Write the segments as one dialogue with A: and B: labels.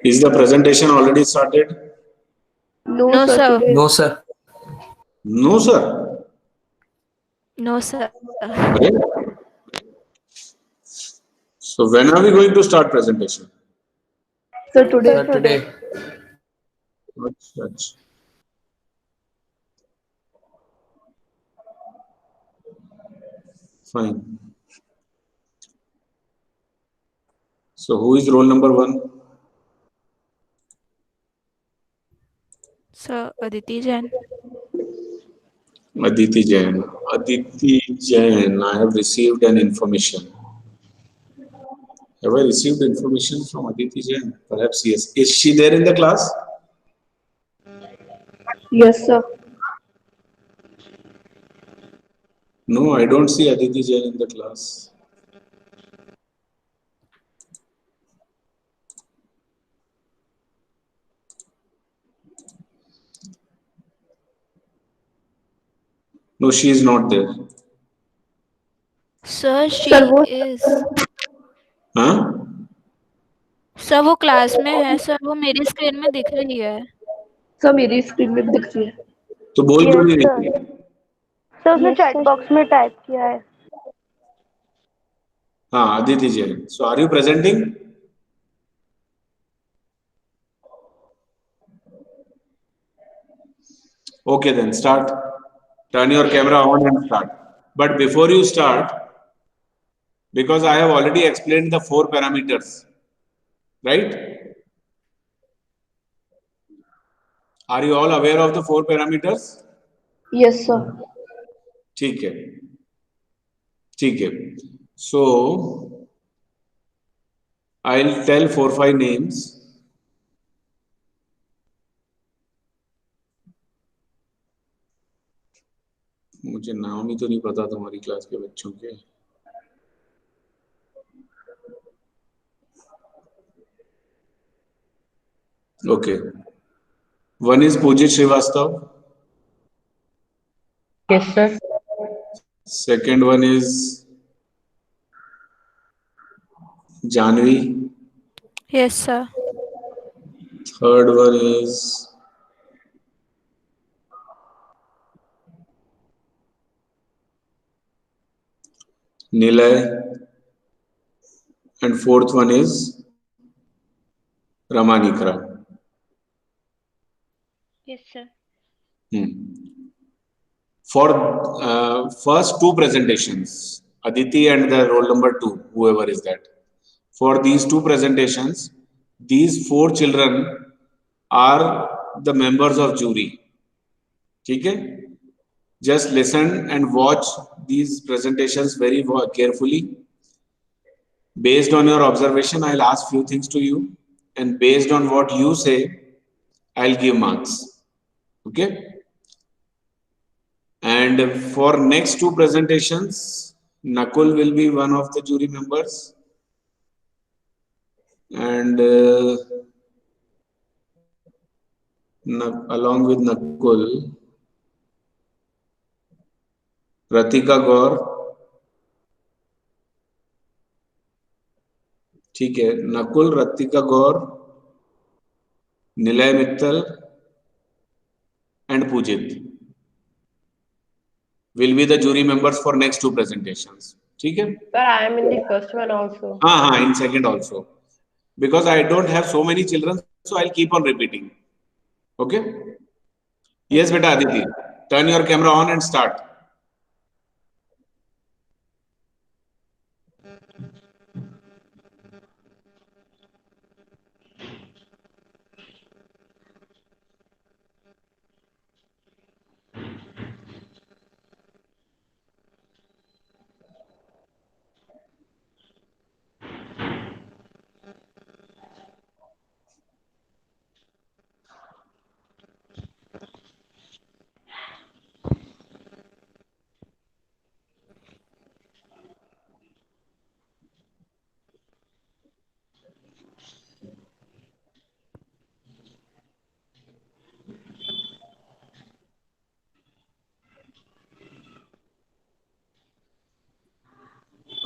A: Is the presentation already started?
B: No,
C: No,
B: sir.
C: sir.
B: Today.
D: No, sir.
A: No, sir.
C: No, sir.
A: Okay. So when are we going to start presentation?
B: Sir, today.
D: Sir, today.
A: Achha. Fine. So who is roll number 1?
C: Sir, Aditi Jain.
A: Aditi Jain. Aditi Jain, I have received an information. Have I received information from Aditi Jain? Perhaps yes. Is she there in the class?
B: Yes, sir.
A: No, I don't see Aditi Jain in the class. No, she is not there.
C: Sir, she
B: Sir, वो
C: is.
A: Huh?
C: Sir वो class में है sir, वो मेरी screen में दिख रही है।
B: सर मेरी स्क्रीन में भी दिख रही है।
A: तो बोल क्यों
E: Yes,
A: नहीं
E: sir.
A: रही?
E: सर उसने चैट बॉक्स में टाइप किया है।
A: हाँ, Aditi Jain. So are you presenting? Okay, then start. Turn your camera on and start. But before you start, because I have already explained the 4 parameters, right? Are you all aware of the 4 parameters?
B: Yes, sir.
A: ठीक है, ठीक है. So I'll tell 4-5 names. मुझे नाम ही तो नहीं पता तुम्हारी क्लास के बच्चों के. Okay. One is Pujit Srivastav.
D: Yes, sir.
A: Second one is Janvi.
C: Yes sir.
A: Third one is Nilay. And fourth one is Ramanikra.
E: Yes, sir.
A: For first 2 presentations, Aditi and the roll number 2, whoever is that. For these 2 presentations, these 4 children are the members of jury. Okay? Just listen and watch these presentations very carefully. Based on your observation, I'll ask few things to you, and based on what you say, I'll give marks. Okay? And for next 2 presentations, Nakul will be one of the jury members, and along with Nakul, Ratika Gaur, ठीक है, Nakul, Ratika Gaur, Nilay Mittal, and Pujit will be the jury members for next 2 presentations. ठीक है?
E: Sir, I am in the first one also.
A: हाँ, in second also. Because I don't have so many children, so I'll keep on repeating. Okay? Yes, beta Aditi. Turn your camera on and start.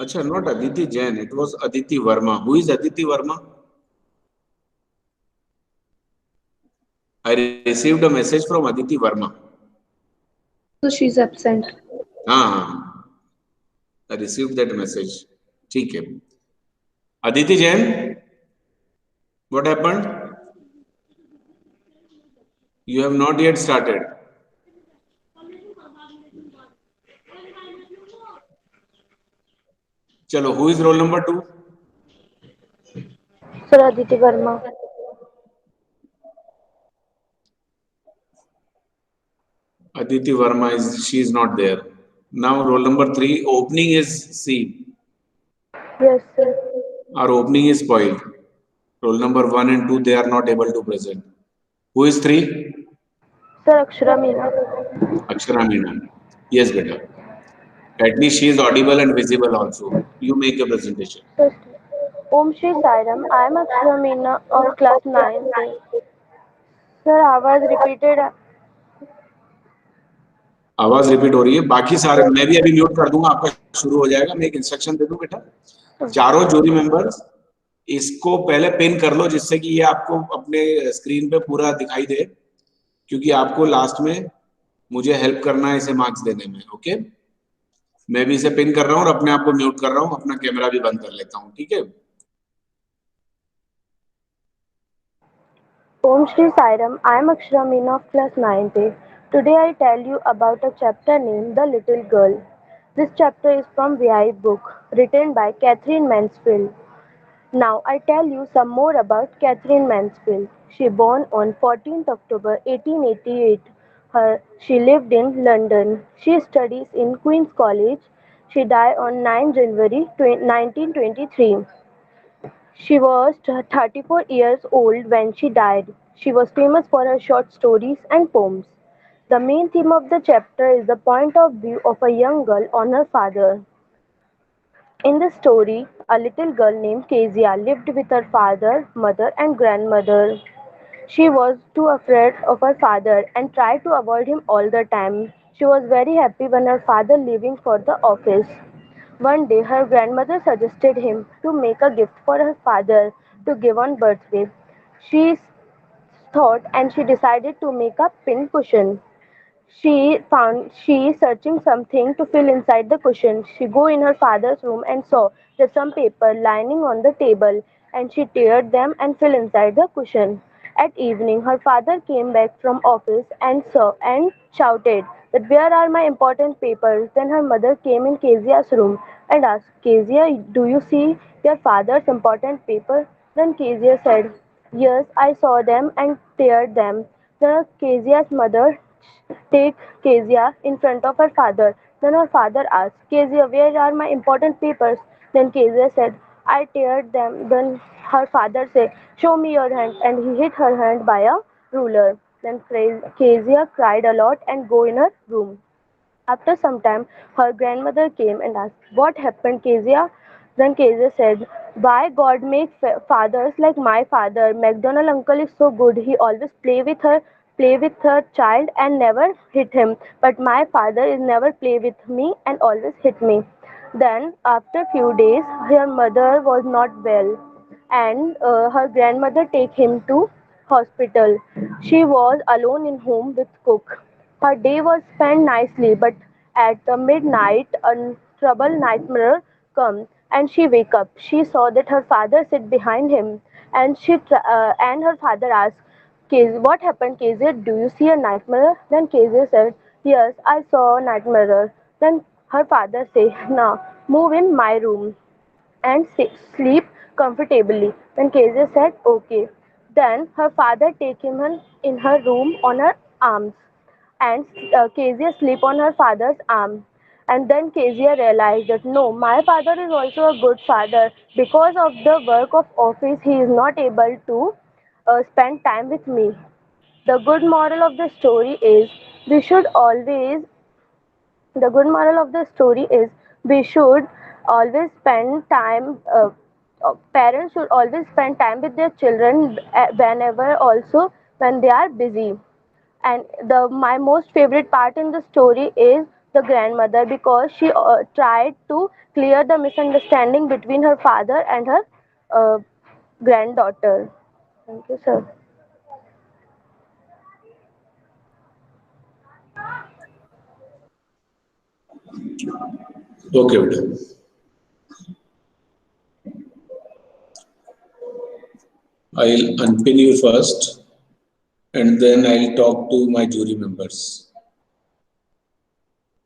A: Acha, not Aditi Jain. It was Aditi Verma. Who is Aditi Verma? I received a message from Aditi Verma.
B: So she's absent.
A: हाँ, I received that message. ठीक है. Aditi Jain, what happened? You have not yet started. चलो, who is roll number 2?
E: Sir Aditi Verma.
A: Aditi Verma is she is not there. Now roll number 3. Opening is C.
E: Yes, sir.
A: Our opening is spoiled. Roll number 1 and 2 they are not able to present. Who is 3?
E: Sir Akshara Meena.
A: Akshara Meena. Yes, beta. At least she is audible and visible also. You make a presentation.
E: Sir, Om Shri Sairam. I am Akshara Meena of class 9th. Sir, आवाज repeated.
A: आवाज repeat हो रही है. बाकी सारे मैं भी अभी म्यूट कर दूंगा. आपका शुरू हो जाएगा. मैं एक इंस्ट्रक्शन दे दूं बेटा. चारों जूरी मेंबर्स इसको पहले पिन कर लो जिससे कि ये आपको अपने स्क्रीन पे पूरा दिखाई दे, क्योंकि आपको लास्ट में मुझे हेल्प करना है इसे मार्क्स देने में. ओके, मैं भी इसे पिन कर रहा हूँ और अपने आप को म्यूट कर रहा हूँ. अपना कैमरा भी बंद कर लेता हूँ. ठीक है.
E: Om Shri Sairam, I am Akshara Meena of class 9th. Today I tell you about a chapter named The Little Girl. This chapter is from VI book, written by Catherine Mansfield. Now I tell you some more about Catherine Mansfield. She born on 14th October 1888. She lived in London. She studies in Queen's College. She died on 9 January 1923. She was 34 years old when she died. She was famous for her short stories and poems. The main theme of the chapter is the point of view of a young girl on her father. In the story, a little girl named Kezia lived with her father, mother, and grandmother. She was too afraid of her father and tried to avoid him all the time. She was very happy when her father leaving for the office. One day her grandmother suggested him to make a gift for her father to give on birthday. She thought and she decided to make a pin cushion. She searching something to fill inside the cushion. She go in her father's room and saw that some paper lying on the table, and she teared them and fell inside the cushion. At evening her father came back from office and saw and shouted that where are my important papers? Then her mother came in Kezia's room and asked, Kezia, do you see your father's important paper? Then Kezia said, yes, I saw them and teared them. Then Kezia's mother take Kezia in front of her father. Then her father asked, Kezia, where are my important papers? Then Kezia said, I teared them. Then her father said, show me your hand. And he hit her hand by a ruler. Then Kezia cried a lot and go in her room. After some time, her grandmother came and asked, what happened, Kezia? Then Kezia said, why God make fathers like my father? McDonald uncle is so good. He always play with her child and never hit him. But my father is never play with me and always hit me. Then, after few days, her mother was not well, and her grandmother take him to hospital. She was alone in home with cook. Her day was spent nicely, but at the midnight a troubled nightmare come, and she wake up. She saw that her father sit behind him, and and her father asked, what happened, Kezia? Do you see a nightmare? Then Kezia said, yes, I saw a nightmare. Then her father said, now move in my room and sleep comfortably. Then Kezia said, okay. Then her father take him in her room on her arms, and Kezia sleep on her father's arm. And then Kezia realized that no, my father is also a good father. Because of the work of office, he is not able to spend time with me. The good moral of the story is we should always the good moral of the story is we should always spend time parents should always spend time with their children whenever also when they are busy. And the my most favorite part in the story is the grandmother, because she tried to clear the misunderstanding between her father and her uh, granddaughter. Thank you, sir.
A: Okay, beta. I'll unpin you first and then I'll talk to my jury members.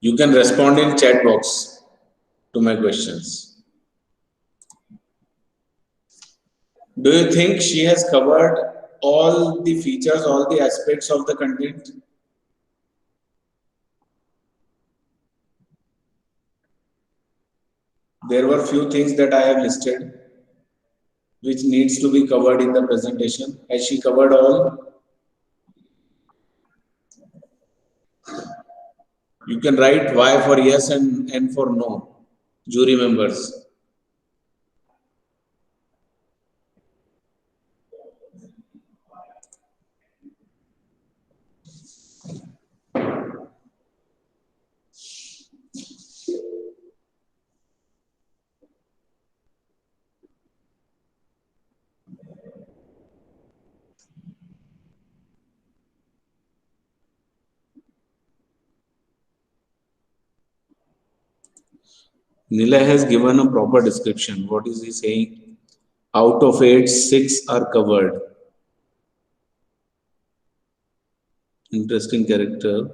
A: You can respond in chat box to my questions. Do you think she has covered all the features, all the aspects of the content? There were few things that I have listed which needs to be covered in the presentation. Has she covered all? You can write Y for yes and N for no, jury members. Nilay has given a proper description. What is he saying? Out of 8, 6 are covered. Interesting character.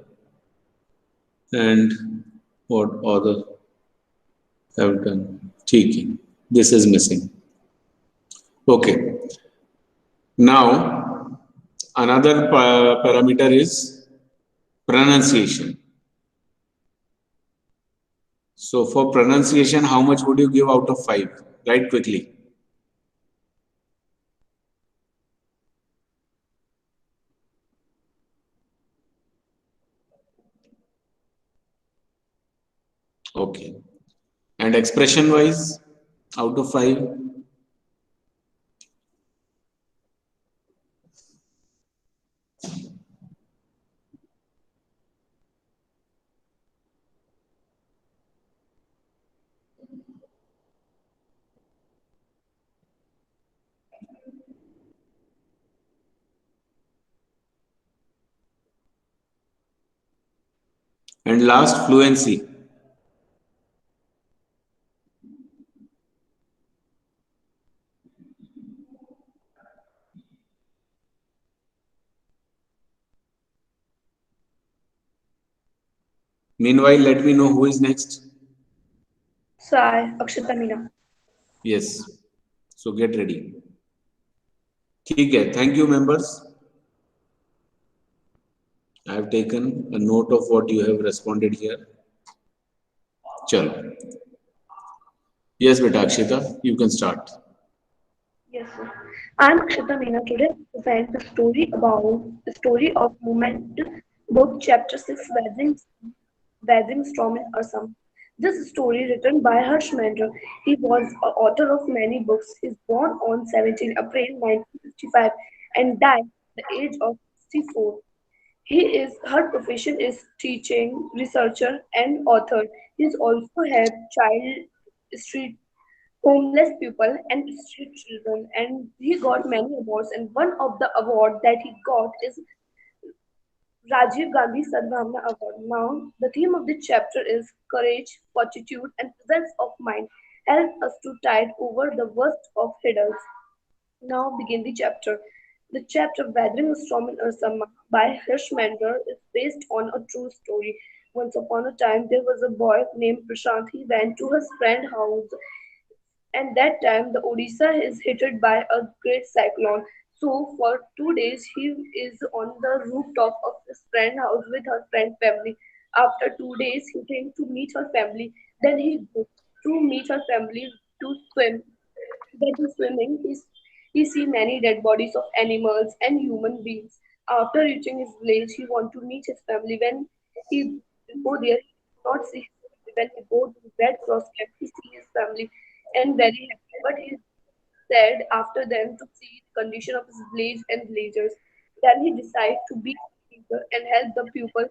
A: And what other have done? ठीक. This is missing. Okay. Now, another parameter is pronunciation. So for pronunciation, how much would you give out of 5? Write quickly. Okay. And expression wise, out of 5? And last, fluency. Meanwhile, let me know who is next.
B: Sai, Akshita Meena.
A: Yes. So get ready. ठीक है. Thank you, members. I have taken a note of what you have responded here. चलो. Yes, beta Akshita, you can start.
B: Yes, sir. I'm Akshita Meena. Today I present the story of movement, book chapter 6, Weathering Storm in Assam. This story written by Harsh Mehra. He was an author of many books. He was born on 17 April 1955 and died at the age of 64. Her profession is teaching, researcher, and author. He has also helped child street homeless people and street children, and he got many awards. And one of the award that he got is Rajiv Gandhi Sadbhavna Award. Now, the theme of the chapter is courage, fortitude, and presence of mind. Help us to tide over the worst of hurdles. Now begin the chapter. The chapter Weathering a Storm in Assam by Hirsch Mander is based on a true story. Once upon a time, there was a boy named Prashant. He went to his friend's house, and that time the Odisha is hit by a great cyclone. So for 2 days he is on the rooftop of his friend house with her friend family. After 2 days he came to meet her family. Then he goes to meet her family to swim. When he's swimming, he see many dead bodies of animals and human beings. After reaching his village, he want to meet his family. When he go there, he not see his family. When he go to Red Cross camp, he see his family and very happy. But he sad after them to see the condition of his village and villagers. Then he decide to be a leader and help the people.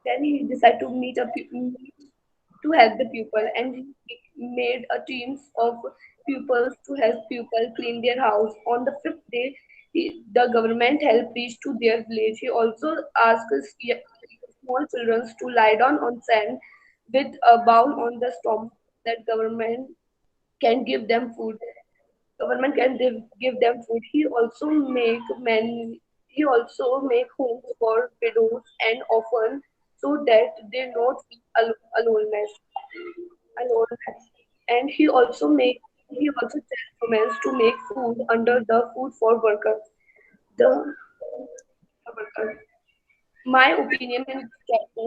B: Then he decided to meet to help the people, and he made a teams of pupils to help people clean their house. On the fifth day, the government helped reach to their village. He also asked his small children to lie down on sand with a bowl on the stomach that can give them food. Government can give them food. He also make homes for widows and orphans so that they not feel aloneness. Aloneness. And he also tells women to make food under the food for workers. The workers. My opinion in this chapter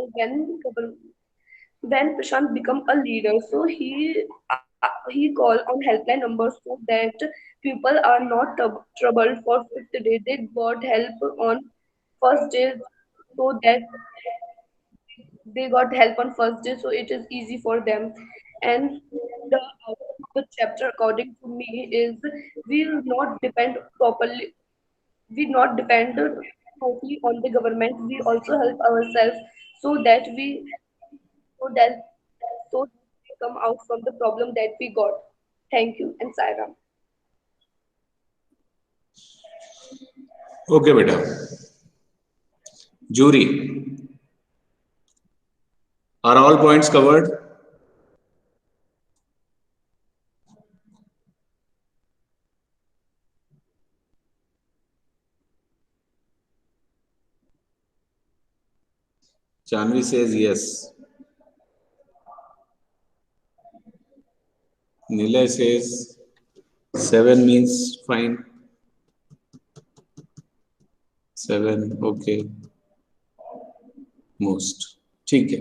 B: when Prashant become a leader, so he call on helpline numbers so that people are not troubled for fifth day. They got help on first day, so that they got help on first day, so it is easy for them. And the outcome of the chapter, according to me, is we will not depend properly. We not depend totally on the government. We also help ourselves so that so that so we come out from the problem that we got. Thank you and Saira.
A: Okay, beta. Jury, are all points covered? Chanvi says yes. Nilay says 7 means fine. 7, okay, most. ठीक है.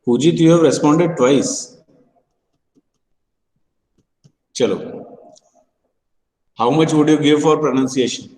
A: Pujit, you have responded twice. Chalo. How much would you give for pronunciation?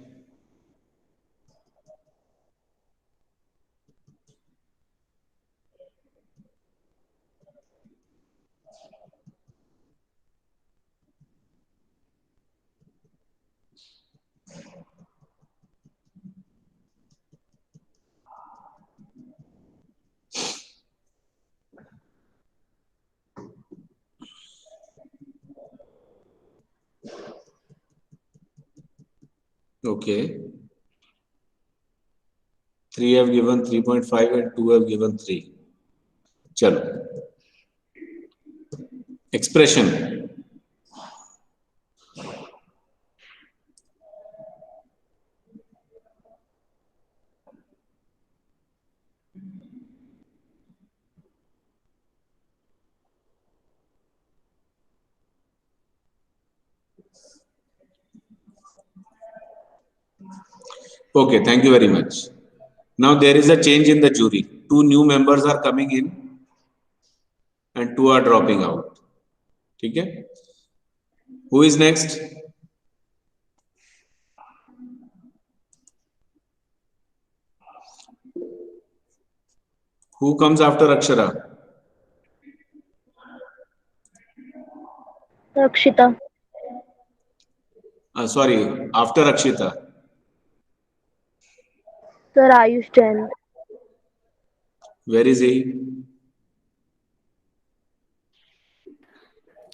A: Okay. 3 have given 3.5 and 2 have given 3. Chalo. Expression. Okay, thank you very much. Now there is a change in the jury. 2 new members are coming in and 2 are dropping out. Okay? Who is next? Who comes after Akshara?
E: Rakshita.
A: Sorry, after Akshita.
E: Sir Ayush Jain.
A: Where is he?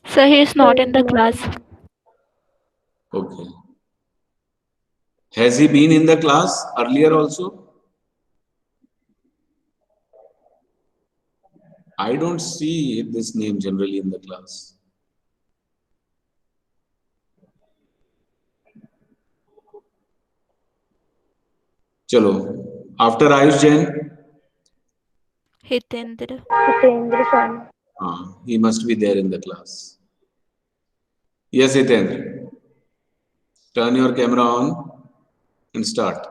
C: So he is
E: Sir
C: not
E: is
C: in the
E: not
C: class.
A: Okay. Has he been in the class earlier also? I don't see this name generally in the class. Chalo. After Ayush Jain,
C: Hitendra.
E: Hitendra Swami.
A: he must be there in the class. Yes, Hitendra. Turn your camera on and start.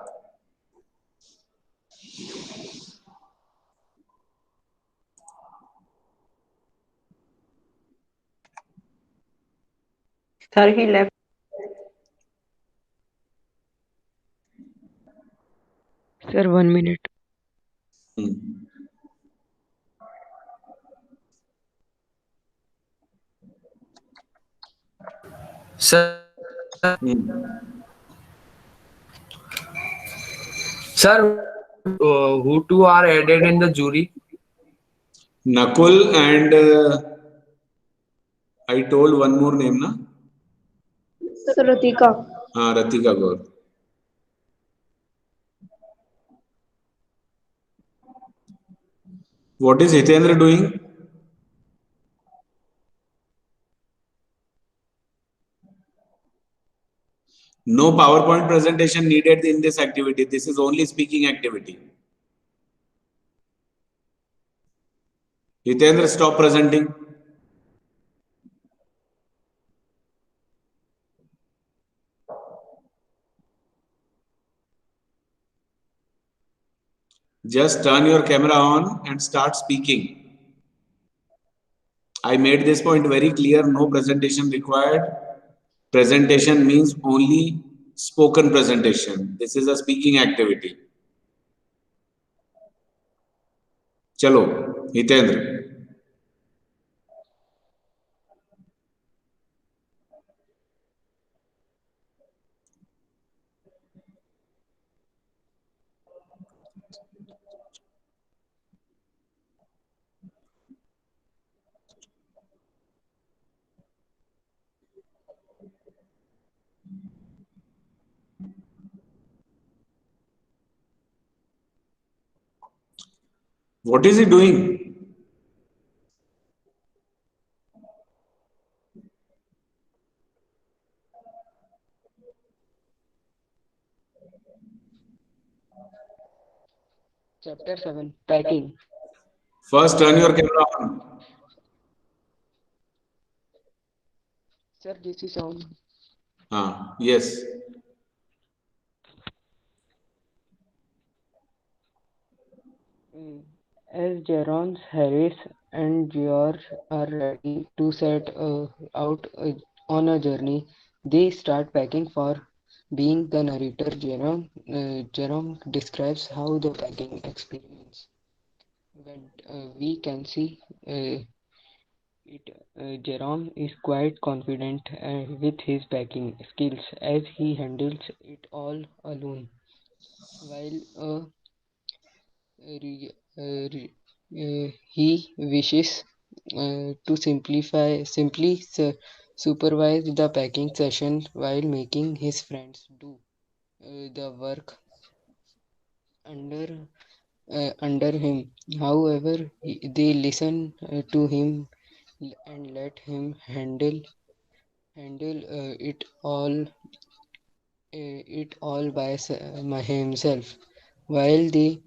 D: Sir, he left. Sir, 1 minute.
A: Hmm.
F: Sir,
A: Hmm.
F: sir, who two are added in the jury?
A: Nakul and I told one more name, na?
B: Sir Ratika.
A: Ratika Gaur. What is Hitendra doing? No PowerPoint presentation needed in this activity. This is only speaking activity. Hitendra, stop presenting. Just turn your camera on and start speaking. I made this point very clear. No presentation required. Presentation means only spoken presentation. This is a speaking activity. Chalo, Hitendra. What is he doing?
D: Chapter 7 Packing.
A: First, turn your camera on.
D: Sir, this is on.
A: Yes.
D: Mm, As Jerome, Harris, and George are ready to set out on a journey, they start packing for being the narrator. Jerome describes how the packing experience went. We can see it. Jerome is quite confident with his packing skills as he handles it all alone, while he wishes to supervise the packing session while making his friends do the work under under him. However, they listen to him and let him handle it all himself, while they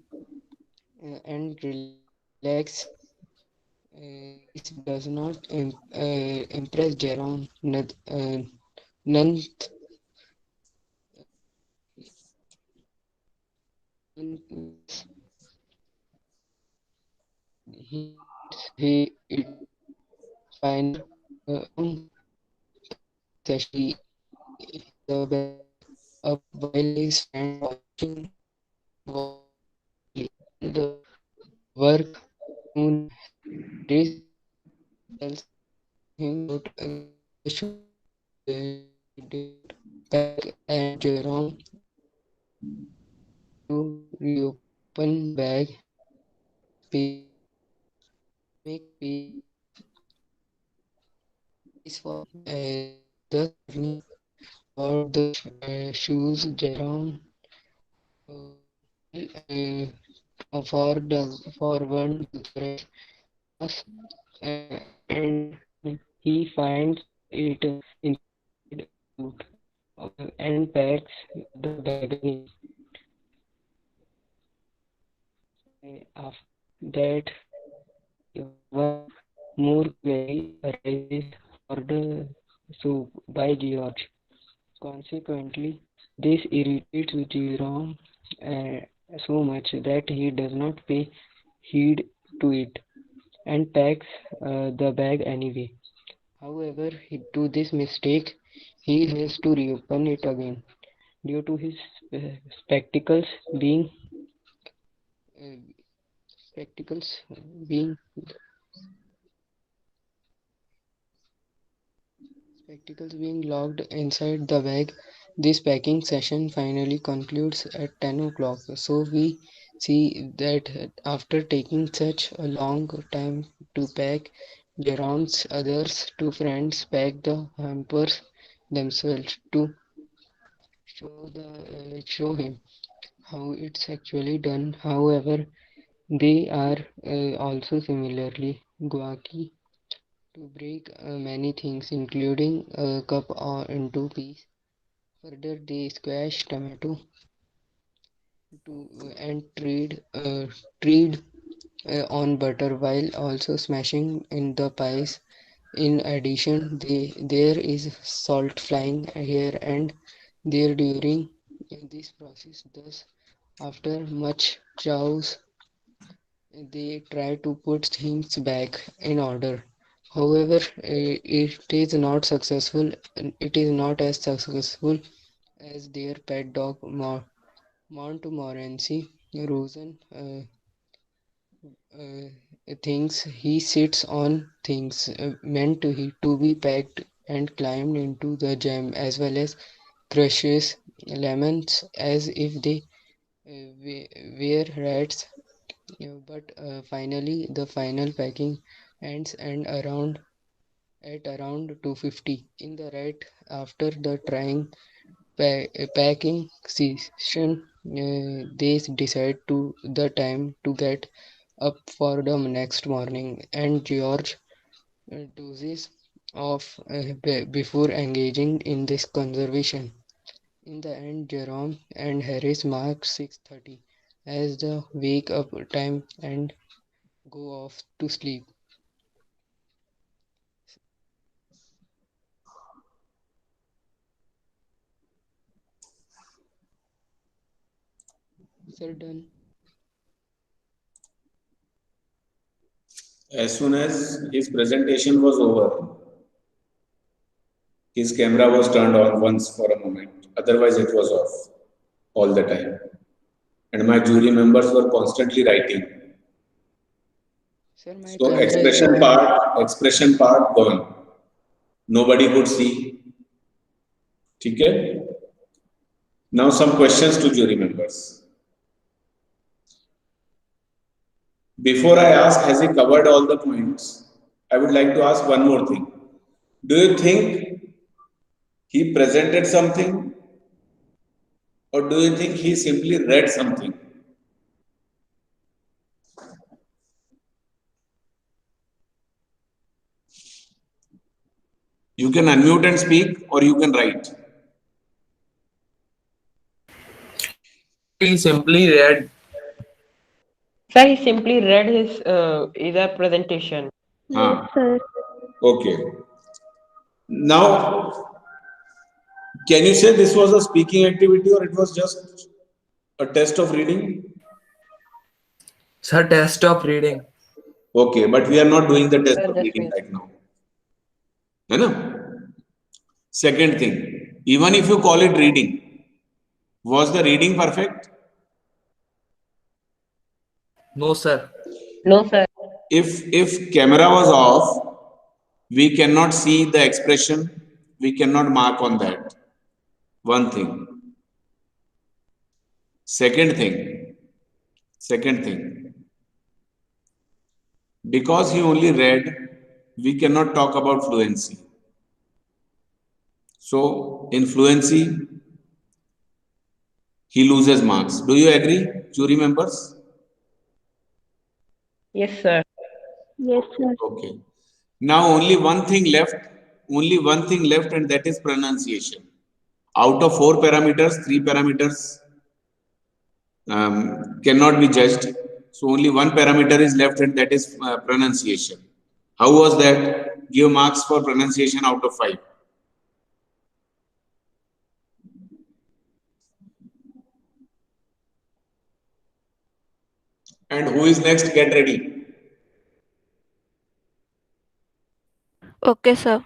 D: and relax. This does not impress Jerome none, nonetheless. He admits it final packing session. He the bag up while his friend watching quietly. The work soon Harris tells him about the shoes she didn't pack, and Jerome to reopen the bag and make space for him. The journey about the shoes Jerome for one to the rest class, and he finds it inside a suit and packs the bag again. After that, one more query arises for the soup by George. Consequently, this irritates Jerome uh, so much that he does not pay heed to it and packs the bag anyway. However, to this mistake, he has to reopen it again due to his uh, spectacles being uh, spectacles being spectacles being locked inside the bag. This packing session finally concludes at 10 o'clock. So we see that after taking such a long time to pack, Jerome's others two friends pack the hampers themselves to show him how it's actually done. However, They are also similarly gawky to break many things, including a cup or into piece. Further, they squash tomato to and tread on butter while also smashing in the pies. In addition, there is salt flying here and there during this process. Thus, after much chaos, they try to put things back in order. However, it is not successful. It is not as successful as their pet dog Montmorency. Rosen thinks he sits on things meant to be packed and climbed into the jam as well as crushes lemons as if they were rats. But finally, the final packing ends and around at around 2:50 in the right after the trying packing session. They decide to the time to get up for the next morning, and George dozes off before engaging in this conservation. In the end, Jerome and Harris mark 6:30 as the wake up time and go off to sleep. Sir, done.
A: As soon as his presentation was over, his camera was turned on once for a moment. Otherwise, it was off all the time. And my jury members were constantly writing.
D: Sir, my
A: So
D: camera is on.
A: expression part gone. Nobody could see. Okay. Now some questions to jury members. Before I ask, has he covered all the points? I would like to ask one more thing. Do you think he presented something, or do you think he simply read something? You can unmute and speak, or you can write.
F: Sir, he simply read.
G: Sir, he simply read his either presentation.
E: Yes,
A: Ah,
E: sir.
A: okay. Now, can you say this was a speaking activity or it was just a test of reading?
F: Sir, test of reading.
A: Okay, but we are not doing the test
G: Sir,
A: of
G: just
A: reading
G: wait.
A: right now. है ना? Second thing, even if you call it reading, was the reading perfect?
F: No, sir.
G: No, sir.
A: If camera was off, we cannot see the expression, we cannot mark on that. One thing. Second thing, second thing, because he only read, we cannot talk about fluency. So in fluency, he loses marks. Do you agree, jury members?
G: Yes, sir.
E: Yes, sir.
A: Okay. Now only one thing left, and that is pronunciation. Out of four parameters, three parameters cannot be judged. So only one parameter is left, and that is pronunciation. How was that? Give marks for pronunciation out of five. And who is next? Get ready.
C: Okay, sir.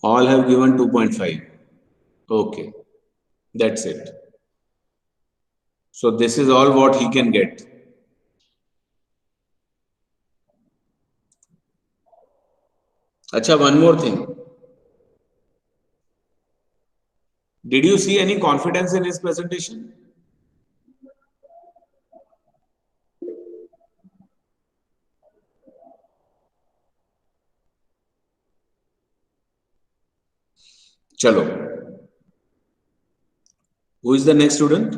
A: All have given 2.5. Okay, that's it. So this is all what he can get. Acha, one more thing. Did you see any confidence in his presentation? Chalo. Who is the next student?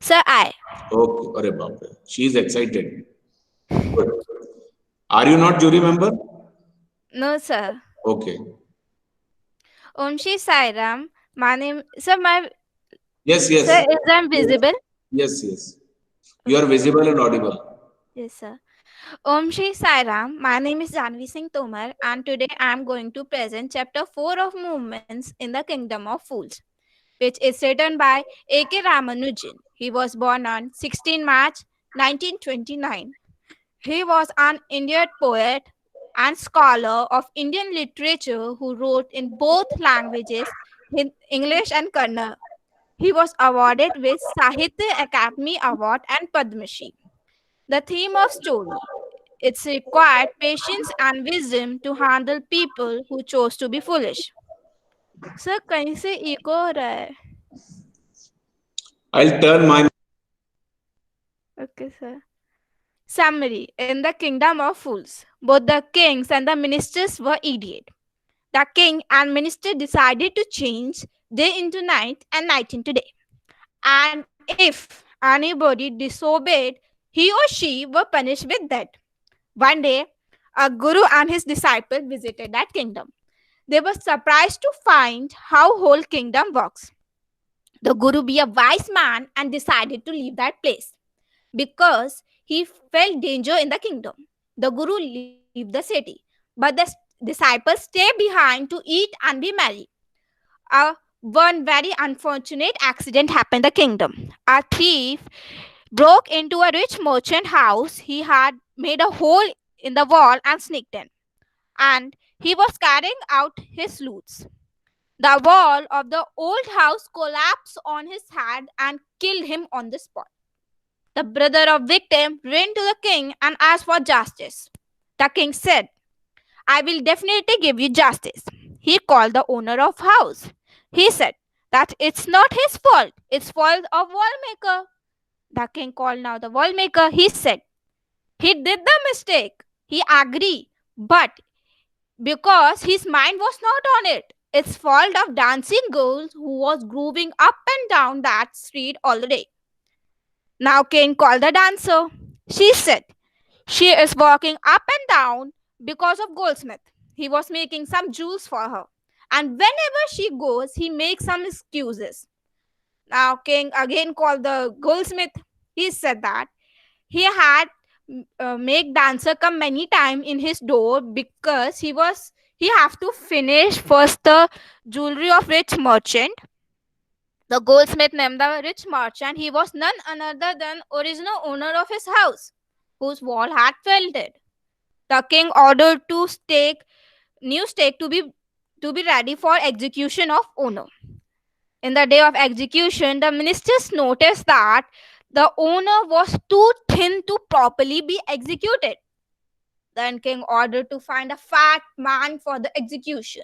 C: Sir, I.
A: Okay, arey baap re. She is excited. Good. Are you not jury member?
C: No, sir.
A: Okay.
C: Om Shri Sai Ram. My name, sir, my,
A: Yes,
C: sir,
A: yes.
C: is I
A: Yes,
C: visible?
A: yes, yes. You are
C: Okay, sir.
A: visible and audible.
C: Yes, sir. Om Shri Sai Ram. My name is Janvi Singh Tomar, and today I am going to present chapter 4 of Movements in the Kingdom of Fools, which is written by A.K. Ramanujan. He was born on 16 March 1929. He was an Indian poet and scholar of Indian literature who wrote in both languages, in English and Kannada. He was awarded with Sahitya Academy Award and Padma Shri. The theme of story. It's required patience and wisdom to handle people who chose to be foolish. Sir कहीं से eco हो रहा है.
A: I'll turn my.
C: Okay, sir. Summary. In the kingdom of fools, both the kings and the ministers were idiots. The king and minister decided to change day into night and night into day. And if anybody disobeyed, he or she were punished with death. One day, a guru and his disciple visited that kingdom. They were surprised to find how whole kingdom works. The guru be a wise man and decided to leave that place because he felt danger in the kingdom. The guru leave the city, but the disciples stay behind to eat and be merry. One very unfortunate accident happened in the kingdom. A thief broke into a rich merchant house. He had made a hole in the wall and sneaked in. And he was carrying out his loots. The wall of the old house collapsed on his head and killed him on the spot. The brother of victim ran to the king and asked for justice. The king said, I will definitely give you justice. He called the owner of house. He said that it's not his fault, it's fault of wallmaker. The king called now the wallmaker. He said he did the mistake. He agreed, but because his mind was not on it. It's fault of dancing girls who was grooving up and down that street all the day. Now king called the dancer. She said she is walking up and down because of goldsmith. He was making some jewels for her. And whenever she goes, he makes some excuses. Now king again called the goldsmith. He said that he had make dancer come many time in his door because he have to finish first the jewelry of rich merchant. The goldsmith named the rich merchant. He was none other than original owner of his house, whose wall had failed. The king ordered to stake new stake to be ready for execution of owner. In the day of execution, the ministers noticed that the owner was too thin to properly be executed. Then king ordered to find a fat man for the execution.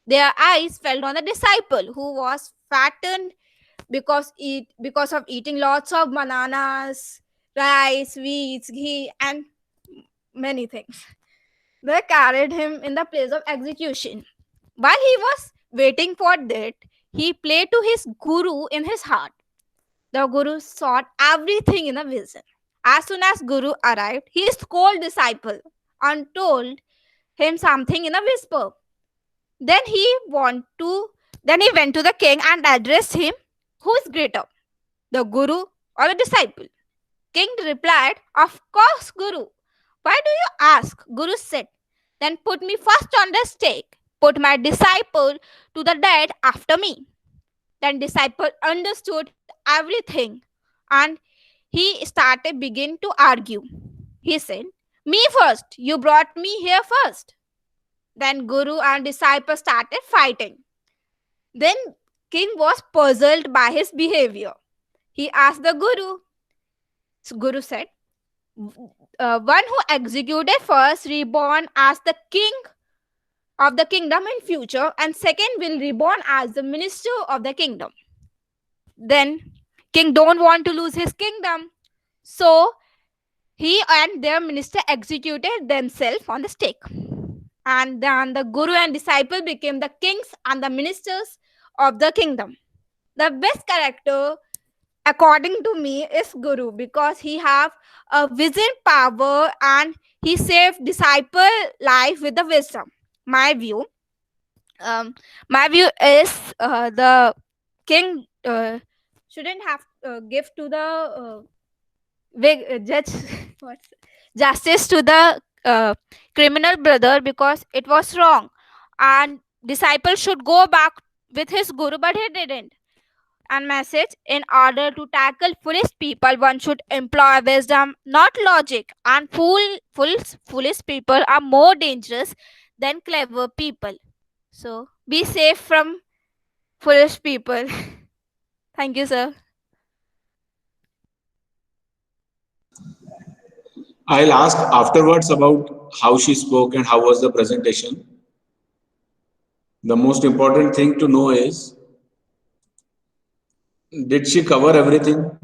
C: Their eyes fell on the disciple who was fattened because of eating lots of bananas, rice, wheat, ghee, and many things. They carried him in the place of execution. While he was waiting for that, he played to his guru in his heart. The guru saw everything in a vision. As soon as Guru arrived, he scolded disciple and told him something in a whisper. Then he want to then he went to the king and addressed him, who is greater, the guru or the disciple? King replied, of course, Guru. Why do you ask? Guru said, then put me first on the stake. Put my disciple to the dead after me. Then disciple understood everything and he started begin to argue. He said, me first, you brought me here first. Then Guru and disciple started fighting. Then king was puzzled by his behavior. He asked the Guru. So Guru said, one who executed first reborn as the king of the kingdom in future, and second will reborn as the minister of the kingdom. Then king don't want to lose his kingdom, so he and their minister executed themselves on the stake. And then the guru and disciple became the kings and the ministers of the kingdom. The best character according to me is guru, because he have a vision power and he saved disciple life with the wisdom. My view, um, my view is the king shouldn't have give to the judge what's justice to the criminal brother, because it was wrong, and disciple should go back with his guru, but he didn't. And message: in order to tackle foolish people, one should employ wisdom, not logic. And foolish people are more dangerous than clever people. So be safe from foolish people. Thank you, sir.
A: I'll ask afterwards about how she spoke and how was the presentation. The most important thing to know is, did she cover everything?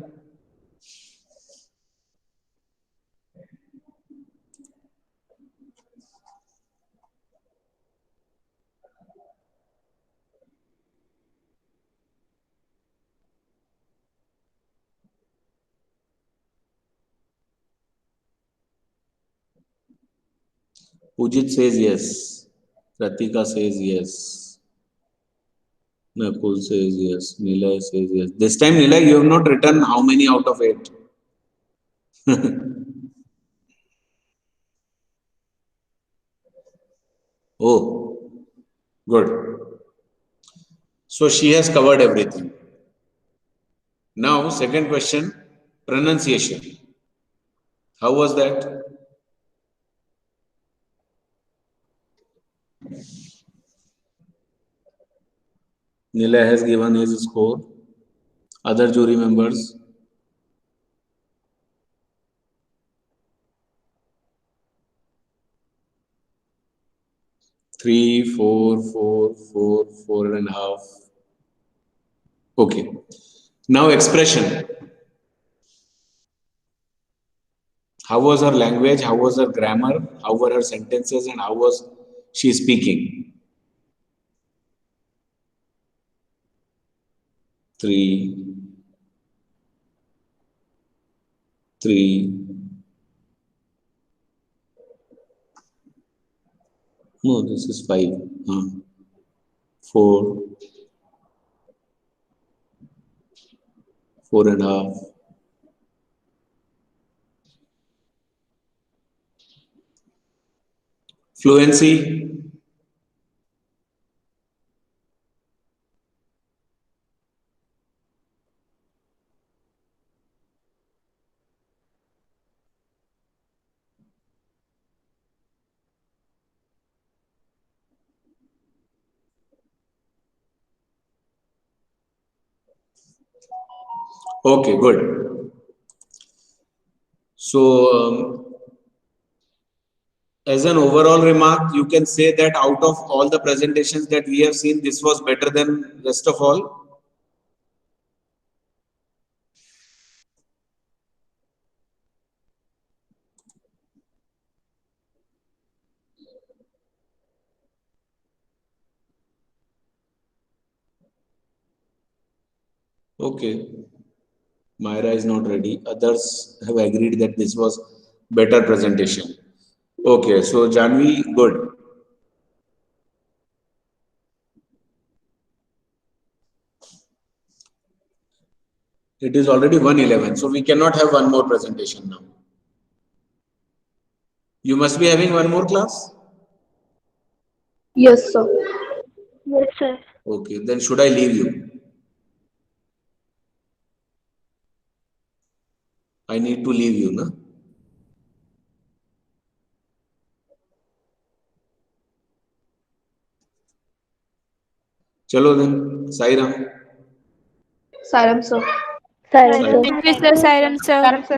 A: Pujit says yes. Ratika says yes. Nakul says yes. Nilay says yes. This time, Nilay, you have not written how many out of 8. Oh, good. So she has covered everything. Now, second question, pronunciation. How was that? Nilay has given his score. Other jury members. Three, four, four, four, 4.5. Okay. Now expression. How was her language? How was her grammar? How were her sentences? And how was she speaking? 3, 3. No, this is 5. 4, 4.5. Fluency. Okay, good. So, as an overall remark, you can say that out of all the presentations that we have seen, this was better than rest of all. Okay. Myra is not ready. Others have agreed that this was better presentation. Okay, so Janvi, good. It is already 1:11, so we cannot have one more presentation now. You must be having one more class?
B: Yes, sir.
E: Yes, sir.
A: Okay, then should I leave you? I need to leave you, na? Chalo then, Sai Ram.
B: Saram, sir.
E: Siren,
A: Sai
E: sir.
C: Thank you, sir. Siren, sir.